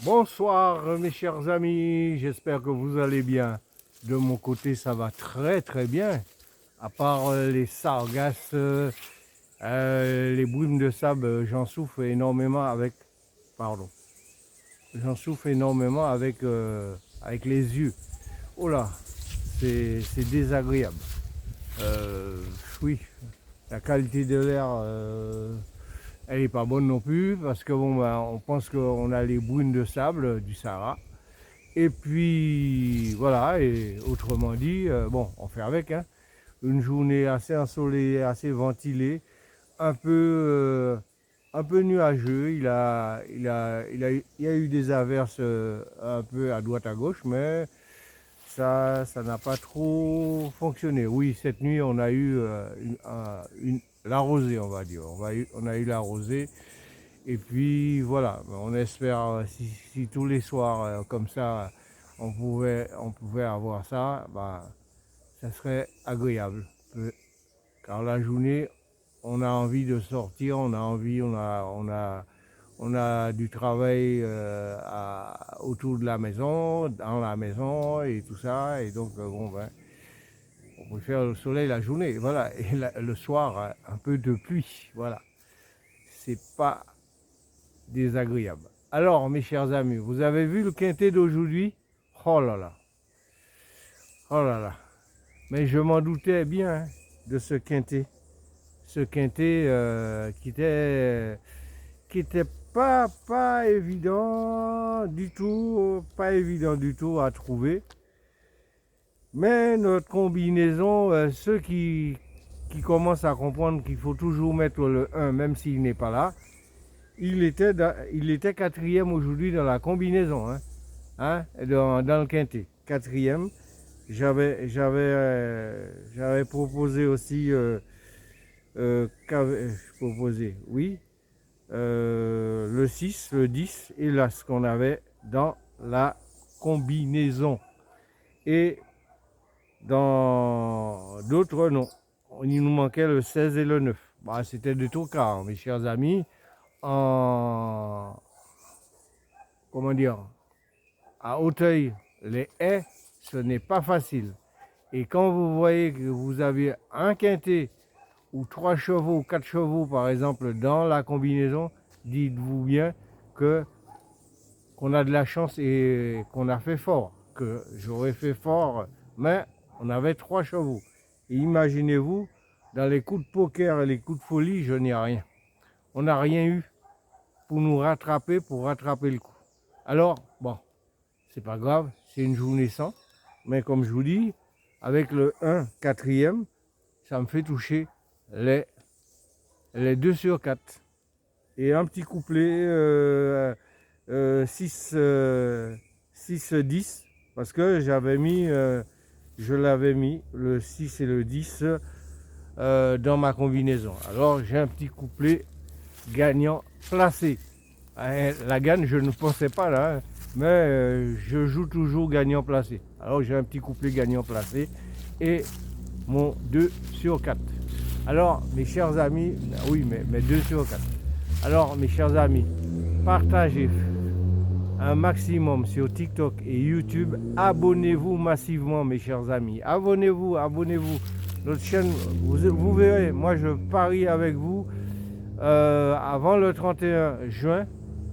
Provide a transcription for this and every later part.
Bonsoir mes chers amis, j'espère que vous allez bien. De mon côté, ça va très très bien. À part les sargasses, les brumes de sable, j'en souffre énormément avec. Pardon. J'en souffre énormément avec les yeux. Oh là, c'est désagréable. Euh, oui, la qualité de l'air, elle n'est pas bonne non plus parce que bon, ben, on pense qu'on a les brumes de sable du Sahara. Et puis voilà, et autrement dit, bon, on fait avec, hein, une journée assez ensoleillée, assez ventilée, un peu, un peu nuageux. Il y a eu des averses un peu à droite à gauche, mais ça n'a pas trop fonctionné. Oui, cette nuit, on a eu la rosée, on va dire. On a eu la rosée. Et puis voilà, on espère si tous les soirs comme ça on pouvait avoir ça, bah, ça serait agréable. Car la journée, on a envie de sortir, on a envie, on a du travail autour de la maison, dans la maison et tout ça. Et donc bon ben, on préfère le soleil la journée, voilà. Et le soir, un peu de pluie, voilà. C'est pas désagréable. Alors, mes chers amis, vous avez vu le quintet d'aujourd'hui? Oh là là, oh là là. Mais je m'en doutais bien hein, de ce quintet. Ce quintet qui était pas évident du tout, pas évident du tout à trouver. Mais notre combinaison, ceux qui commencent à comprendre qu'il faut toujours mettre le 1 même s'il n'est pas là, il était quatrième aujourd'hui dans la combinaison, dans le quintet. Quatrième. J'avais proposé aussi, proposé, oui, le 6, le 10 et là ce qu'on avait dans la combinaison. Et dans d'autres, non. Il nous manquait le 16 et le 9. Bah, c'était de tout cas, mes chers amis. En, comment dire, à Auteuil, les haies, ce n'est pas facile. Et quand vous voyez que vous avez un quintet ou 3 chevaux, 4 chevaux par exemple dans la combinaison, dites-vous bien que qu'on a de la chance et qu'on a fait fort, que j'aurais fait fort, mais on avait 3 chevaux. Et imaginez-vous, dans les coups de poker et les coups de folie, je n'ai rien. On n'a rien eu pour nous rattraper, pour rattraper le coup. Alors, bon, c'est pas grave, c'est une journée sans. Mais comme je vous dis, avec le 1 quatrième, ça me fait toucher les, les 2 sur 4. Et un petit couplet 6, 10, parce que je l'avais mis, le 6 et le 10 dans ma combinaison. Alors j'ai un petit couplet gagnant placé. La gagne, je ne pensais pas là, hein, mais je joue toujours gagnant placé. Alors j'ai un petit couplet gagnant placé et mon 2 sur 4. Alors mes chers amis, oui, mais 2 sur 4. Alors mes chers amis, partagez un maximum sur TikTok et YouTube. Abonnez-vous massivement mes chers amis. Abonnez-vous, abonnez-vous. Notre chaîne, vous verrez, moi je parie avec vous avant le 31 juin,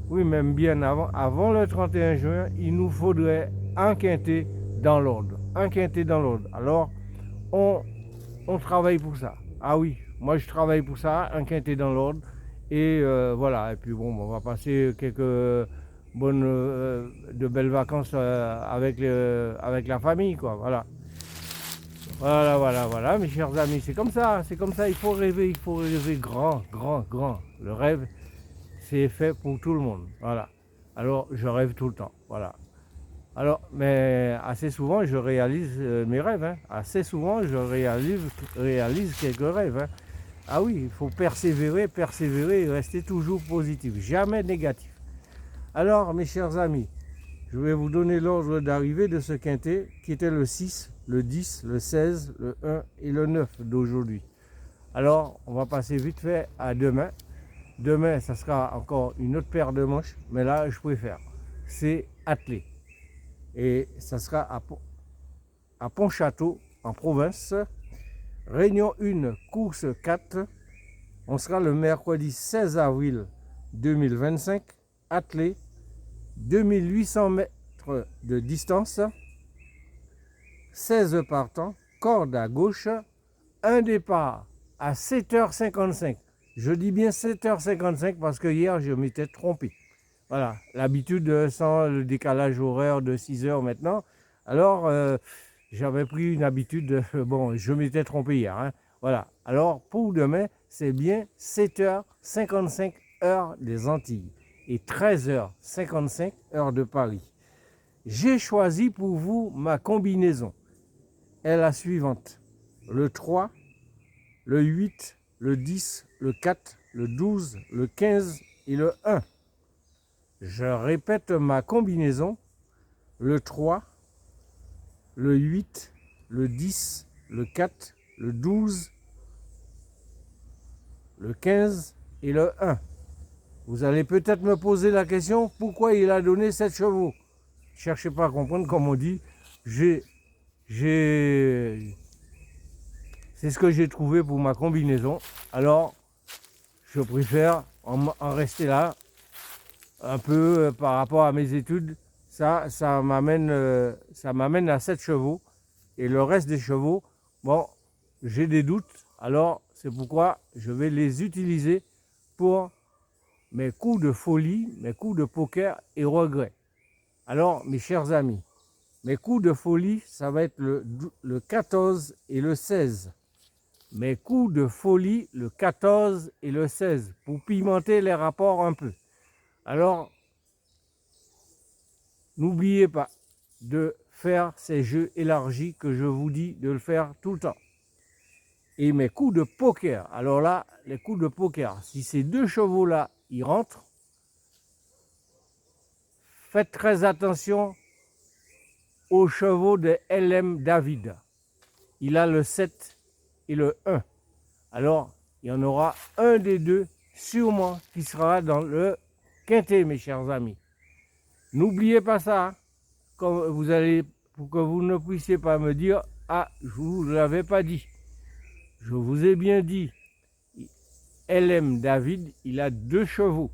oui même bien avant le 31 juin, il nous faudrait un quintet dans l'ordre. Un quintet dans l'ordre. Alors, on, on travaille pour ça. Ah oui, moi je travaille pour ça, un quintet dans l'ordre. Et voilà, et puis bon, on va passer quelques de belles vacances avec la famille, quoi, voilà. Voilà, mes chers amis, c'est comme ça, il faut rêver grand, grand, grand. Le rêve, c'est fait pour tout le monde, voilà. Alors, je rêve tout le temps, voilà. Alors, mais assez souvent, je réalise mes rêves, hein. Assez souvent, je réalise quelques rêves, hein. Ah oui, il faut persévérer, persévérer et rester toujours positif, jamais négatif. Alors, mes chers amis, je vais vous donner l'ordre d'arrivée de ce quintet qui était le 6, le 10, le 16, le 1 et le 9 d'aujourd'hui. Alors, on va passer vite fait à demain. Demain, ça sera encore une autre paire de manches, mais là, je préfère c'est attelé. Et ça sera à Pontchâteau, en province. Réunion 1, course 4. On sera le mercredi 16 avril 2025, attelé, 2800 mètres de distance, 16 partants, corde à gauche, un départ à 7h55. Je dis bien 7h55 parce que hier, je m'étais trompé. Voilà, l'habitude sans le décalage horaire de 6h maintenant. Alors, j'avais pris une habitude, bon, je m'étais trompé hier. Hein. Voilà, alors pour demain, c'est bien 7h55 heure des Antilles et 13h55 heure de Paris. J'ai choisi pour vous ma combinaison. Est la suivante. Le 3, le 8, le 10, le 4, le 12, le 15 et le 1. Je répète ma combinaison. Le 3, le 8, le 10, le 4, le 12, le 15 et le 1. Vous allez peut-être me poser la question, pourquoi il a donné 7 chevaux? Cherchez pas à comprendre, comme on dit, c'est ce que j'ai trouvé pour ma combinaison. Alors, je préfère en rester là, un peu par rapport à mes études. Ça m'amène à 7 chevaux. Et le reste des chevaux, bon, j'ai des doutes. Alors, c'est pourquoi je vais les utiliser pour mes coups de folie, mes coups de poker et regrets. Alors, mes chers amis, mes coups de folie, ça va être le 14 et le 16. Mes coups de folie, le 14 et le 16, pour pimenter les rapports un peu. Alors, n'oubliez pas de faire ces jeux élargis que je vous dis de le faire tout le temps. Et mes coups de poker, alors là, les coups de poker, si ces deux chevaux-là, ils rentrent, faites très attention aux chevaux de LM David. Il a le 7 et le 1. Alors, il y en aura un des deux, sûrement, qui sera dans le quintet, mes chers amis. N'oubliez pas ça, hein, pour que vous ne puissiez pas me dire « Ah, je ne vous l'avais pas dit ». Je vous ai bien dit, LM David, il a 2 chevaux.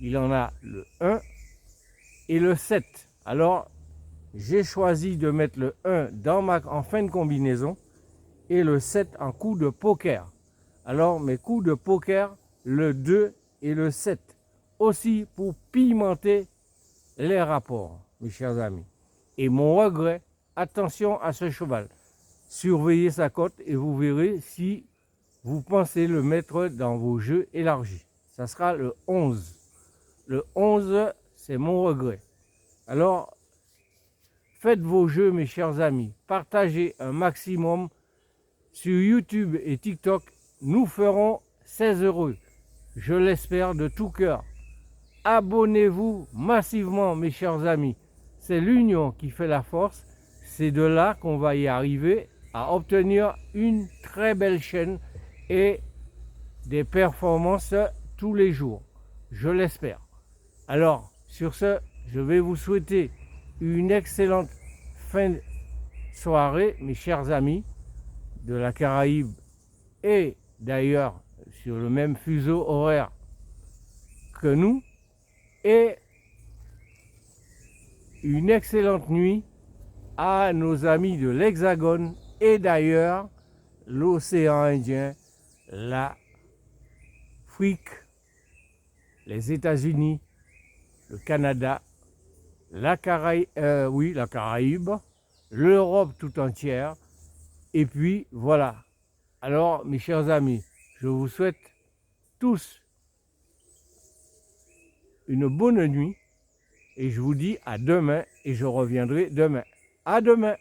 Il en a le 1 et le 7. Alors, j'ai choisi de mettre le 1 en fin de combinaison et le 7 en coup de poker. Alors, mes coups de poker, le 2 et le 7. Aussi pour pimenter les rapports, mes chers amis. Et mon regret, attention à ce cheval. Surveillez sa cote et vous verrez si vous pensez le mettre dans vos jeux élargis. Ça sera le 11. Le 11, c'est mon regret. Alors, faites vos jeux, mes chers amis. Partagez un maximum sur YouTube et TikTok. Nous ferons 16 heureux. Je l'espère de tout cœur. Abonnez-vous massivement, mes chers amis. C'est l'union qui fait la force. C'est de là qu'on va y arriver à obtenir une très belle chaîne et des performances tous les jours. Je l'espère. Alors, sur ce, je vais vous souhaiter une excellente fin de soirée, mes chers amis de la Caraïbe et d'ailleurs sur le même fuseau horaire que nous, et une excellente nuit à nos amis de l'Hexagone et d'ailleurs l'océan Indien, l'Afrique, les États-Unis, le Canada, la Caraïbe, l'Europe tout entière. Et puis voilà. Alors mes chers amis, je vous souhaite tous une bonne nuit et je vous dis à demain et je reviendrai demain. À demain.